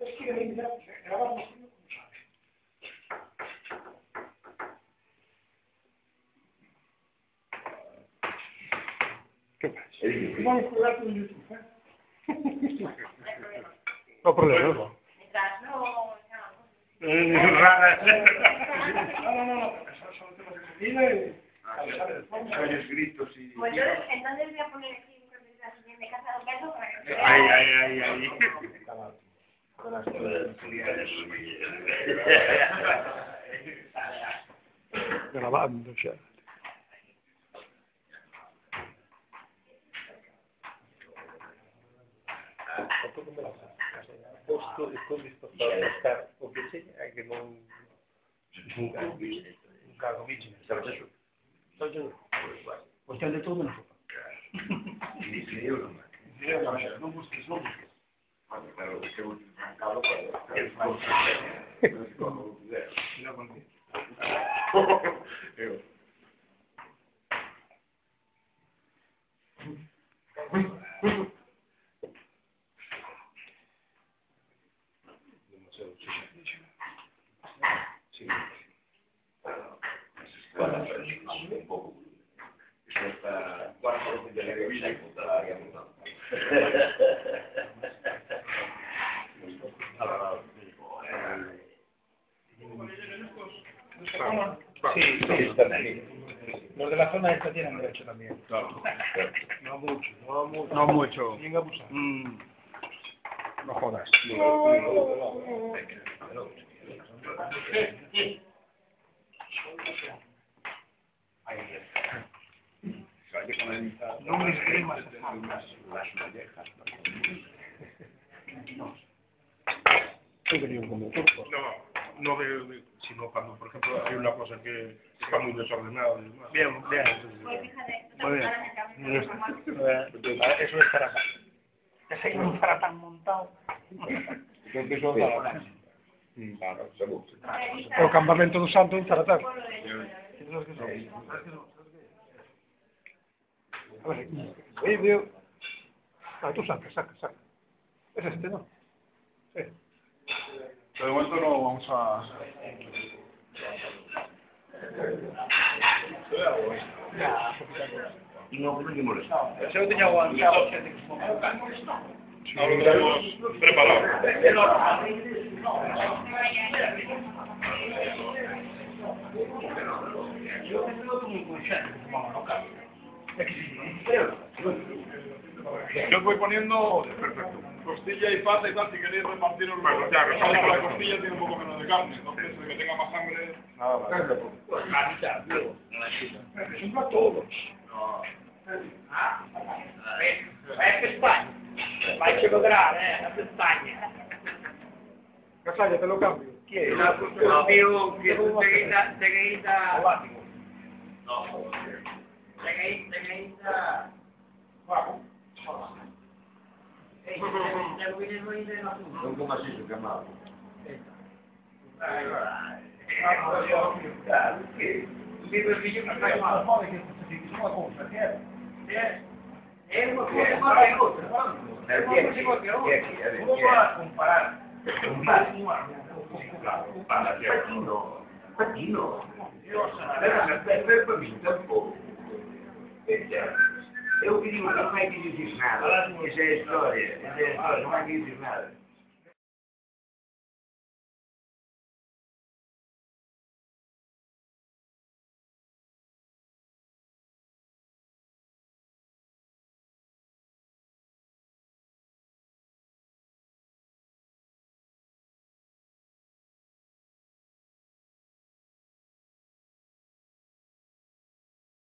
Es que grabamos como sabes. ¿Qué pasa? Vamos a jugar con YouTube, ¿eh? No problema, ¿no? No, son temas de seguida y... Varios gritos y... Pues yo entonces voy a poner aquí un capítulo de Casa de Gato para que... Ay. Con las grabando ya. Posto disposto a estar o que sea, que non un cargo bicho, sabes eso? Pues de todo menos sopa. Non busques. Claro, que un cabo para el Sí. Un poco. Eso está 4 de la revista y puta la había montado. Sí, están ahí. Los de la zona esta tienen derecho también. Claro. No mucho. No mucho. Bien abusado. No jodas. No me escribas las mollejas. No veo, sino cuando, por ejemplo, hay una cosa que está muy desordenada. Bien. Pues fíjate, Muy bien. Eso es para acá. Ese es un zaratán montado. Claro, seguro. O campamento do Santo en Zaratán. Vídeo. Tú saca. Es este, ¿no? Sí. De momento no vamos a... No, no me molesta. Yo tenía aguantado. No lo tenemos preparado. Yo voy poniendo costilla y pata y tal, si queréis repartir los huevos. Ya, que la costilla tiene un poco menos de carne, entonces el que tenga más sangre... Nada más. La mitad, digo. Son para todos. No. Es que España. Vai che lograre, la pestaña. Casalla, te lo cambio. ¿Quién? No, digo que tú seguida... No. Seguida... Non come si chiamava. ¿Cómo vas a comparar? Patino. Per il tempo. Eu queria não vai que dizer nada. Essa é a história. Non hai que dizer nada.